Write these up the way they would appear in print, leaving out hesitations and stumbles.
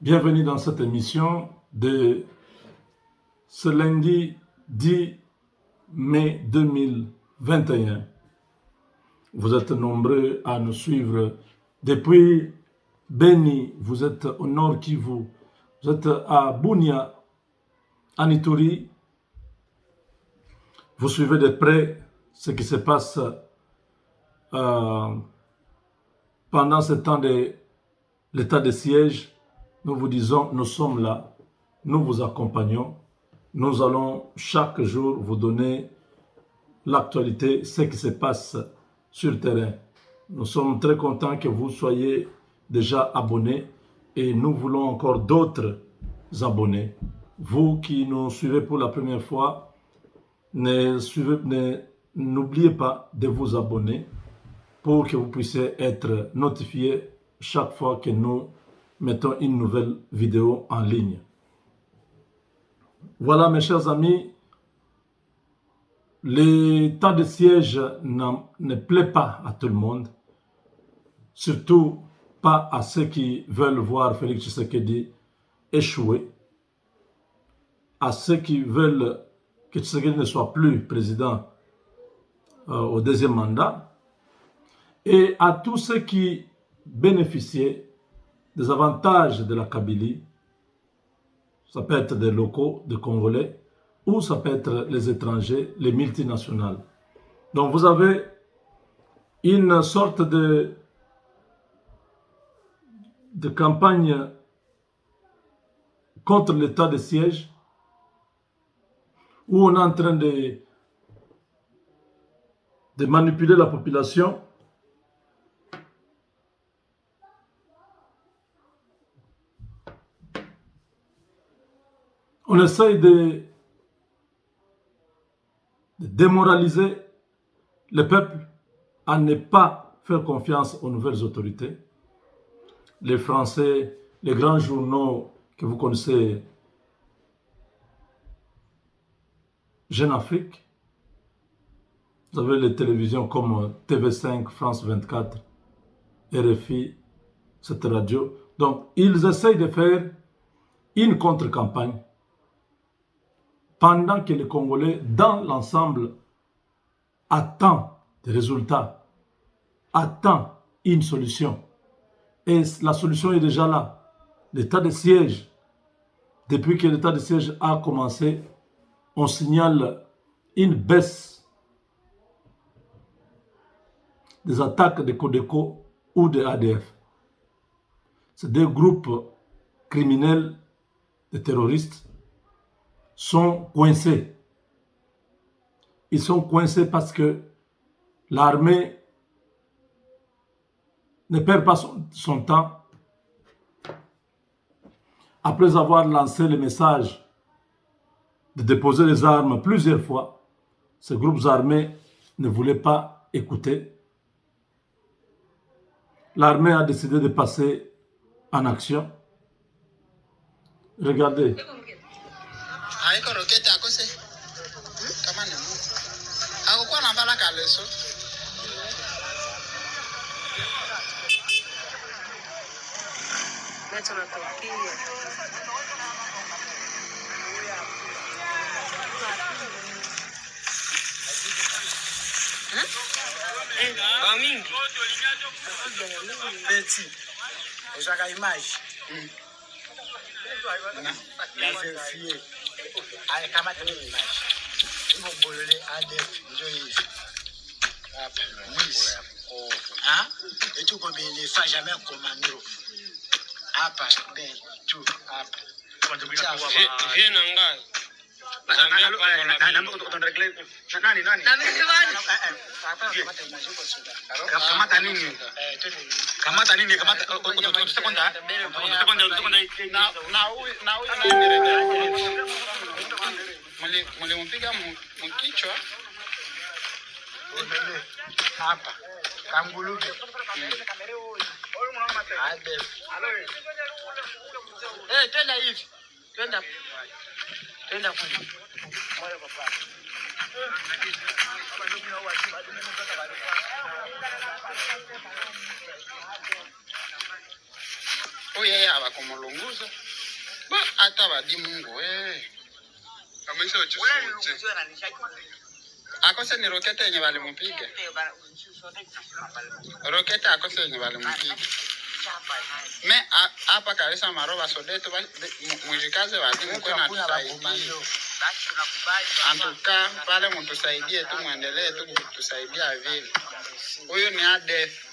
Bienvenue dans cette émission de ce lundi 10 mai 2021. Vous êtes nombreux à nous suivre depuis Beni, vous êtes au nord Kivu, vous êtes à Bunia, à Ituri. Vous suivez de près ce qui se passe pendant ce temps de l'état de siège. Nous vous disons, nous sommes là, nous vous accompagnons. Nous allons chaque jour vous donner l'actualité, ce qui se passe sur le terrain. Nous sommes très contents que vous soyez déjà abonnés et nous voulons encore d'autres abonnés. Vous qui nous suivez pour la première fois, n'oubliez pas de vous abonner pour que vous puissiez être notifié chaque fois que nous mettons une nouvelle vidéo en ligne. Voilà mes chers amis, l'état de siège ne plaît pas à tout le monde, surtout pas à ceux qui veulent voir Félix Tshisekedi échouer, à ceux qui veulent que Tshisekedi ne soit plus président au deuxième mandat, et à tous ceux qui bénéficiaient des avantages de la Kabylie. Ça peut être des locaux, des Congolais, ou ça peut être les étrangers, les multinationales. Donc vous avez une sorte de campagne contre l'état de siège où on est en train de manipuler la population. On essaye de démoraliser le peuple à ne pas faire confiance aux nouvelles autorités. Les Français, les grands journaux que vous connaissez, Jeune Afrique, vous avez les télévisions comme TV5, France 24, RFI, cette radio. Donc, ils essayent de faire une contre-campagne pendant que les Congolais, dans l'ensemble, attendent des résultats, attendent une solution. Et la solution est déjà là. L'état de siège, depuis que l'état de siège a commencé, on signale une baisse des attaques de Codeco ou de ADF. Ces deux groupes criminels, de terroristes, sont coincés. Ils sont coincés parce que l'armée ne perd pas son temps. Après avoir lancé le message de déposer les armes plusieurs fois, ces groupes armés ne voulaient pas écouter. L'armée a décidé de passer en action. Regardez. Usaka image. La vérifier. Allez, kama tena image. Ibo bolole ADF ndio hivi. Hapa. Hein? Et tout comme il fait jamais commando. Hapa, ben, tout hapa. Viens nanga. Kamata nini? Kamata nini? Mlimpiga mkichwa hapa kanguluke. Twenda hivi. Twenda kule. huyu yeye hawakumlunguza hata wadi Mungu akose ni rokete yenye walimpiga rokete akose yenye walimpiga me hapa kabisa maroba sodeto mwijikaze wadi Mungu na tusaidie antuka pale mtusaidie tu muendelee tu kutusaidia vile huyu ni ADF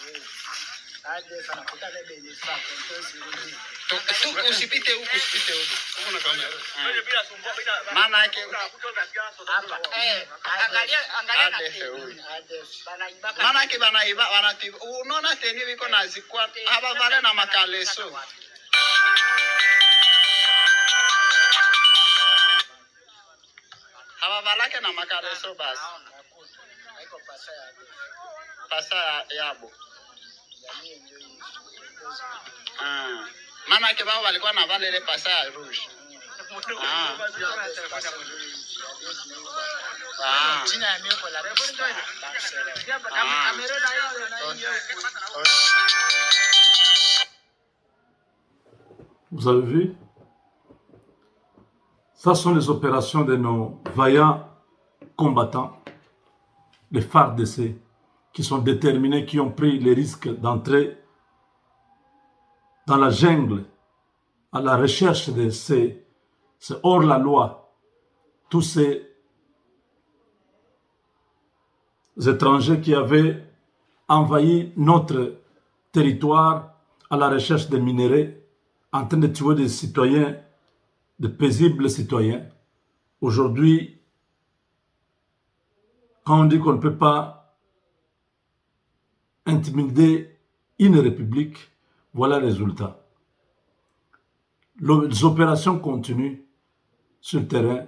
usipite huku kuna kamera maana yake maana yake banaiba wanatiba unaona teni viko nazikwa hapa vale na makaleso hapa valake na makaleso basi pasa yabo maana yake bao walikuwa na vale ile pasa ya rouge Vous avez vu? Ça sont les opérations de nos vaillants combattants, les FARDC, qui sont déterminés, qui ont pris les risques d'entrer dans la jungle à la recherche de ces hors-la-loi, tous ces étrangers qui avaient envahi notre territoire à la recherche des minéraux, en train de tuer des citoyens, de paisibles citoyens. Aujourd'hui, quand on dit qu'on ne peut pas intimider une république, voilà le résultat. Les opérations continuent sur le terrain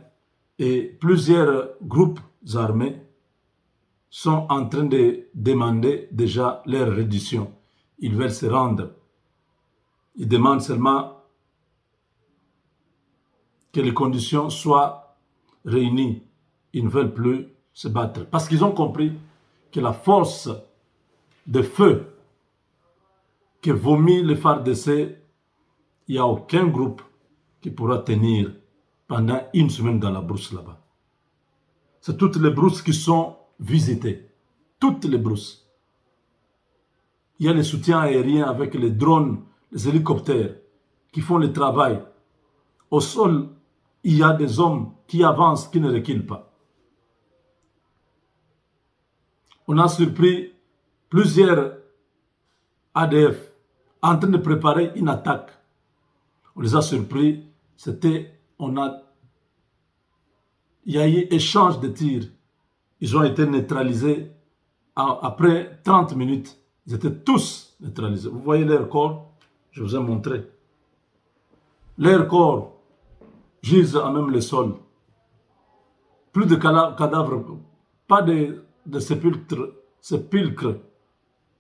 et plusieurs groupes armés sont en train de demander déjà leur reddition. Ils veulent se rendre. Ils demandent seulement que les conditions soient réunies. Ils ne veulent plus se battre. Parce qu'ils ont compris que la force de feu que vomit le FARDC, il n'y a aucun groupe qui pourra tenir pendant une semaine dans la brousse là-bas. C'est toutes les brousses qui sont visitées. Toutes les brousses. Il y a les soutiens aériens avec les drones, les hélicoptères qui font le travail. Au sol, il y a des hommes qui avancent, qui ne reculent pas. On a surpris plusieurs ADF en train de préparer une attaque. On les a surpris, il y a eu échange de tirs. Ils ont été neutralisés. Après 30 minutes, ils étaient tous neutralisés. Vous voyez leur corps? Je vous ai montré. Leur corps gisent à même le sol. Plus de cadavres, pas de sépulcre.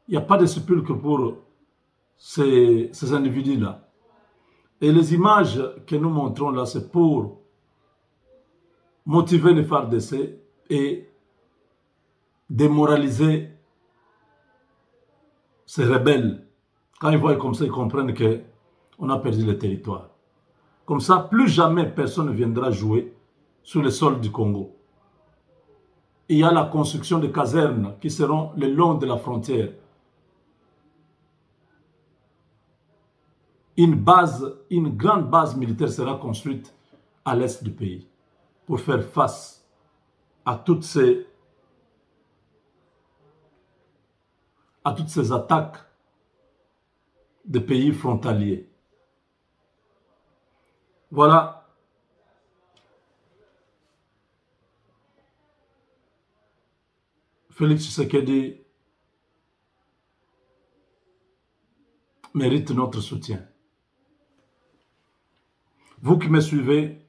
Il n'y a pas de sépulcre pour ces individus-là. Et les images que nous montrons là, c'est pour motiver les FARDC et démoraliser ces rebelles. Quand ils voient comme ça, ils comprennent qu'on a perdu le territoire. Comme ça, plus jamais personne ne viendra jouer sur le sol du Congo. Il y a la construction de casernes qui seront le long de la frontière. Une grande base militaire sera construite à l'est du pays pour faire face à toutes ces attaques de pays frontaliers. Voilà. Félix Tshisekedi mérite notre soutien. Vous qui me suivez,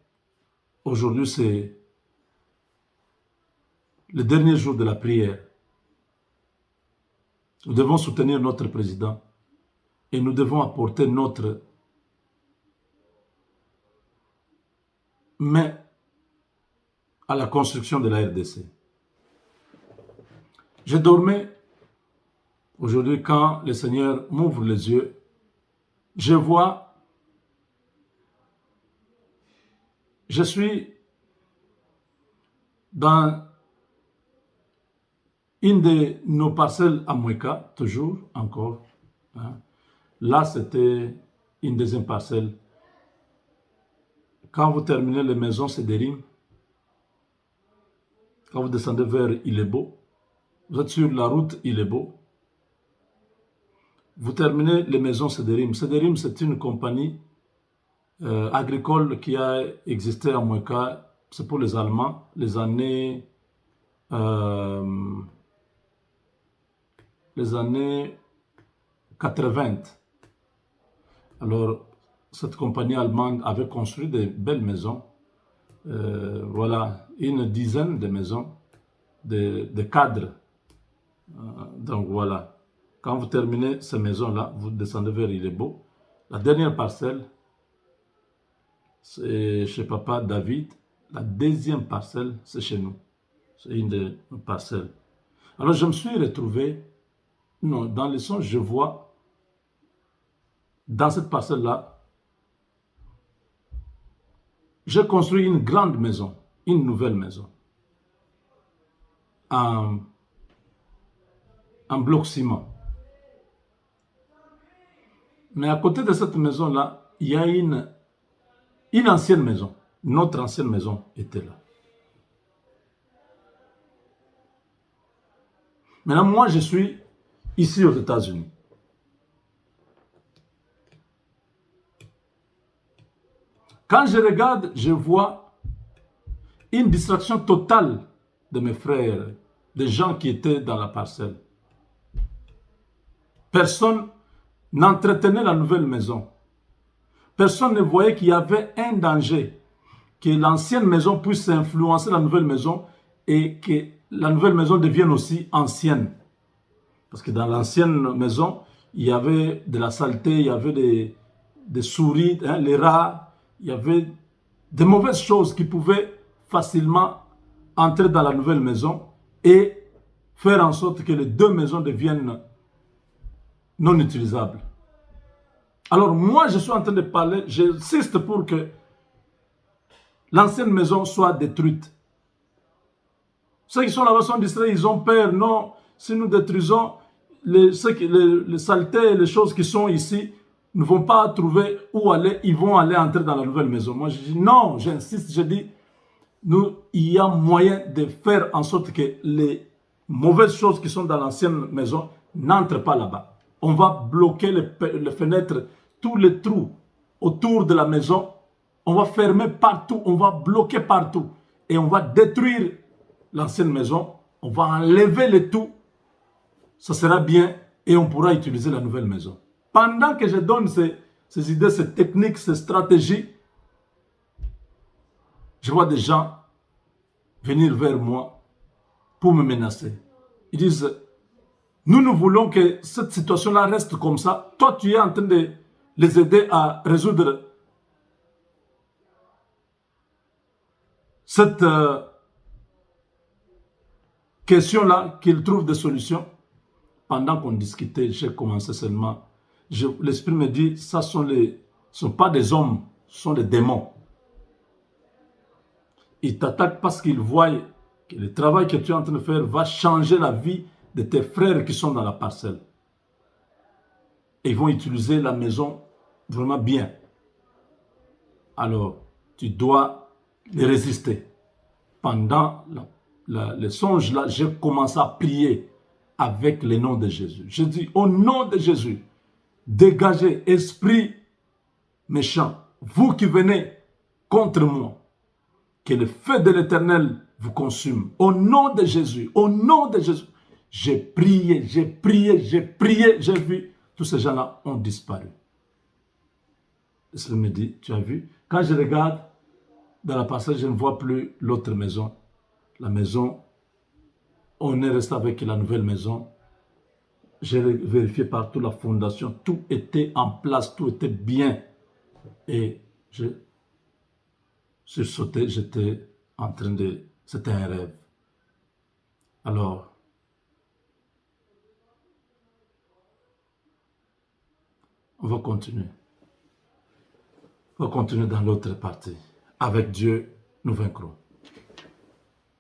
aujourd'hui c'est le dernier jour de la prière. Nous devons soutenir notre président et nous devons apporter notre main à la construction de la RDC. Je dormais aujourd'hui quand le Seigneur m'ouvre les yeux je vois, je suis dans une de nos parcelles à Moueka, toujours, encore. Hein. Là, c'était une deuxième parcelle. Quand vous terminez les maisons, c'est des rimes. Quand vous descendez vers Ilebo, vous êtes sur la route Ilebo. Vous terminez les maisons, c'est des rimes. C'est des rimes, c'est une compagnie agricole qui a existé à Moueka. C'est pour les Allemands, les années 80. Alors, cette compagnie allemande avait construit de belles maisons. Voilà, une dizaine de maisons, de cadres. Donc voilà, quand vous terminez ces maisons-là, vous descendez vers Ilebo. La dernière parcelle, c'est chez papa David. La deuxième parcelle, c'est chez nous. C'est une des parcelles. Alors je me suis retrouvé, non, dans le son, je vois, dans cette parcelle-là, j'ai construit une grande maison, une nouvelle maison, en bloc ciment. Mais à côté de cette maison-là, il y a une ancienne maison. Notre ancienne maison était là. Maintenant, moi, je suis ici aux États-Unis. Quand je regarde, je vois une distraction totale de mes frères, des gens qui étaient dans la parcelle. Personne n'entretenait la nouvelle maison. Personne ne voyait qu'il y avait un danger, que l'ancienne maison puisse influencer la nouvelle maison et que la nouvelle maison devienne aussi ancienne. Parce que dans l'ancienne maison, il y avait de la saleté, il y avait des souris, hein, les rats, il y avait de mauvaises choses qui pouvaient facilement entrer dans la nouvelle maison et faire en sorte que les deux maisons deviennent non utilisables. Alors moi, je suis en train de parler, j'insiste pour que l'ancienne maison soit détruite. Ceux qui sont là-bas sont distraits, ils ont peur. Non, si nous détruisons les saletés, les choses qui sont ici, ne vont pas trouver où aller, ils vont aller entrer dans la nouvelle maison. Moi, je dis non, j'insiste, je dis, il y a moyen de faire en sorte que les mauvaises choses qui sont dans l'ancienne maison n'entrent pas là-bas. On va bloquer les fenêtres, tous les trous autour de la maison. On va fermer partout, on va bloquer partout. Et on va détruire l'ancienne maison. On va enlever le tout. Ça sera bien et on pourra utiliser la nouvelle maison. Pendant que je donne ces idées, ces techniques, ces stratégies, je vois des gens venir vers moi pour me menacer. Ils disent, nous voulons que cette situation-là reste comme ça. Toi, tu es en train de les aider à résoudre cette question-là, qu'ils trouvent des solutions. Pendant qu'on discutait, j'ai commencé seulement. L'esprit me dit, ça sont pas des hommes, ce sont des démons. Ils t'attaquent parce qu'ils voient que le travail que tu es en train de faire va changer la vie de tes frères qui sont dans la parcelle. Et ils vont utiliser la maison vraiment bien. Alors, tu dois les résister. Pendant le songe-là, j'ai commencé à prier avec le nom de Jésus. Je dis, au nom de Jésus, dégagez, esprit méchant, vous qui venez contre moi, que le feu de l'Éternel vous consume. Au nom de Jésus, au nom de Jésus. J'ai prié, j'ai prié, j'ai prié, j'ai vu, tous ces gens-là ont disparu. L'Esprit me dit, tu as vu? Quand je regarde dans la parcelle, je ne vois plus l'autre maison. La maison, on est resté avec la nouvelle maison. J'ai vérifié partout la fondation, tout était en place, tout était bien. Et je suis sauté, j'étais en train de... C'était un rêve. Alors, on va continuer. On va continuer dans l'autre partie. Avec Dieu, nous vaincrons.